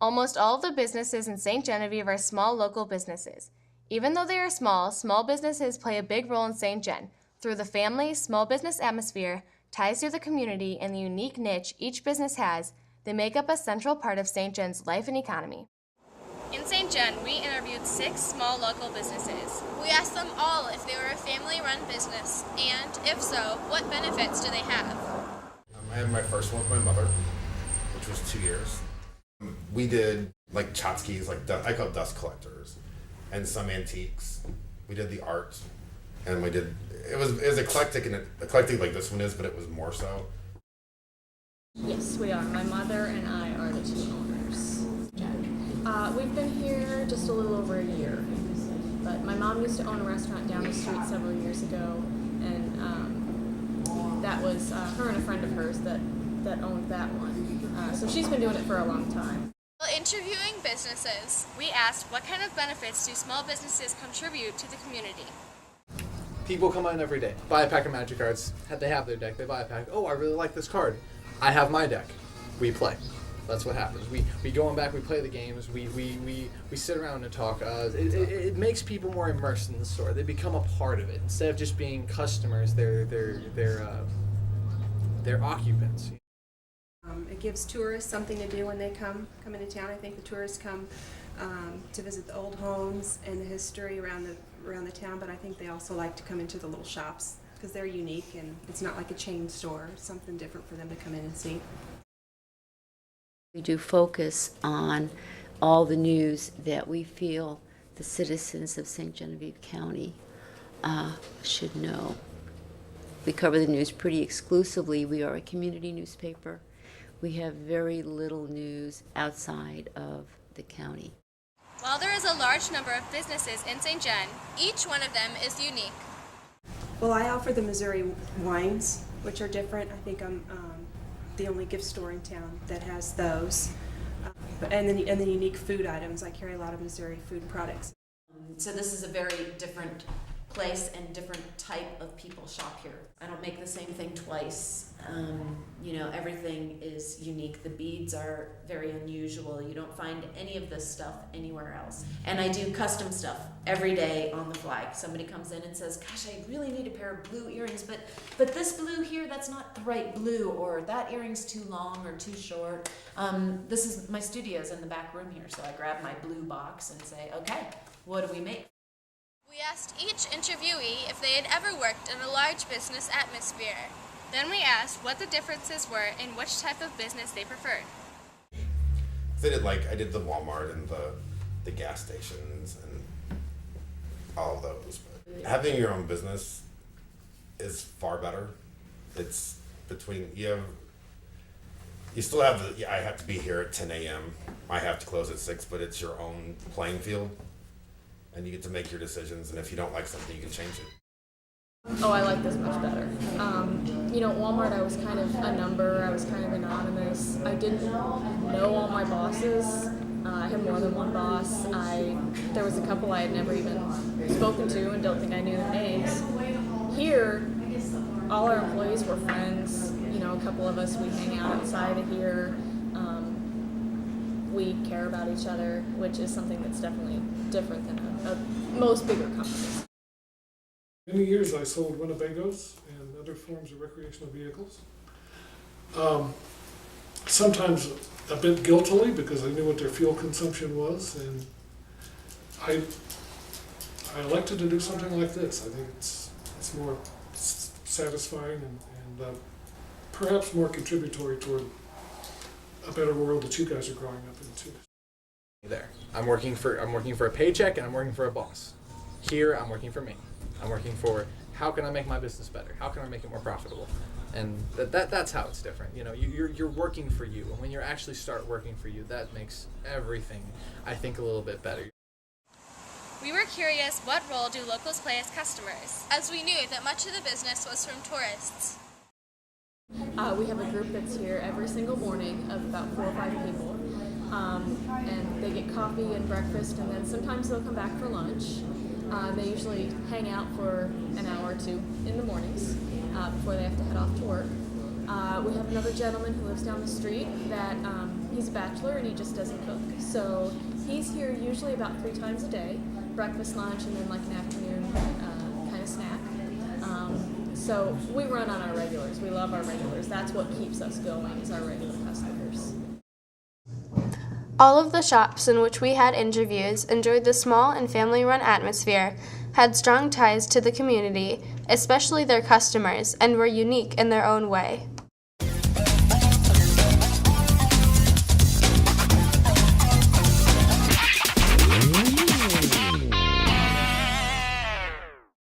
Almost all of the businesses in St. Genevieve are small local businesses. Even though they are small businesses play a big role in St. Gen through the family, small business atmosphere, ties to the community, and the unique niche each business has. They make up a central part of St. Gen's life and economy. In St. Gen, we interviewed 6 small local businesses. We asked them all if they were a family-run business, and if so, what benefits do they have? I had my first one with my mother, which was 2 years. We did like tchotchkes, I call it dust collectors, and some antiques. We did the art, and it was eclectic like this one is, but it was more so. Yes, we are. My mother and I are the 2 owners. We've been here just a little over a year, but my mom used to own a restaurant down the street several years ago, and that was her and a friend of hers that owned that one. So she's been doing it for a long time. While interviewing businesses, We asked what kind of benefits do small businesses contribute to the community? People come in every day, buy a pack of Magic cards. They have their deck, they buy a pack. Oh, I really like this card. I have my deck. We play. That's what happens. We go on back, we play the games, we sit around and talk. It makes people more immersed in the store. They become a part of it. Instead of just being customers, they're occupants. It gives tourists something to do when they come into town. I think the tourists come to visit the old homes and the history around the town, but I think they also like to come into the little shops because they're unique and it's not like a chain store. It's something different for them to come in and see. We do focus on all the news that we feel the citizens of St. Genevieve County should know. We cover the news pretty exclusively. We are a community newspaper. We have very little news outside of the county. While there is a large number of businesses in St. Gen, each one of them is unique. Well, I offer the Missouri wines, which are different. I think I'm the only gift store in town that has those. And the unique food items. I carry a lot of Missouri food products. So this is a very different place and different type of people shop here. I don't make the same thing twice. Everything is unique. The beads are very unusual. You don't find any of this stuff anywhere else. And I do custom stuff every day on the fly. Somebody comes in and says, gosh, I really need a pair of blue earrings, but this blue here, that's not the right blue, or that earring's too long or too short. This is my studio's in the back room here, so I grab my blue box and say, okay, what do we make? We asked each interviewee if they had ever worked in a large business atmosphere. then we asked what the differences were in which type of business they preferred. I did the Walmart and the gas stations and all of those. But having your own business is far better. It's you still have I have to be here at 10 a.m. I have to close at 6, but it's your own playing field. And you get to make your decisions, and if you don't like something, you can change it. Oh, I like this much better. Walmart, I was kind of a number. I was kind of anonymous. I didn't know all my bosses. I had more than one boss. There was a couple I had never even spoken to and don't think I knew their names. Here, all our employees were friends. A couple of us, we hang out outside of here. We care about each other, which is something that's definitely different than most bigger companies. Many years I sold Winnebagos and other forms of recreational vehicles. Sometimes a bit guiltily because I knew what their fuel consumption was, and I elected to do something like this. I think it's more satisfying and perhaps more contributory toward a better world that you guys are growing up into. There, I'm working for a paycheck and I'm working for a boss. Here, I'm working for me. I'm working for how can I make my business better? How can I make it more profitable? And that's how it's different. You're working for you, and when you actually start working for you, that makes everything, I think, a little bit better. We were curious, what role do locals play as customers? As we knew that much of the business was from tourists. We have a group that's here every single morning of about 4 or 5 people, and they get coffee and breakfast, and then sometimes they'll come back for lunch. They usually hang out for an hour or two in the mornings before they have to head off to work. We have another gentleman who lives down the street that he's a bachelor and he just doesn't cook. So he's here usually about 3 times a day, breakfast, lunch, and then like an afternoon kind of snack. So we run on our regulars. We love our regulars. That's what keeps us going, is our regular customers. All of the shops in which we had interviews enjoyed the small and family-run atmosphere, had strong ties to the community, especially their customers, and were unique in their own way.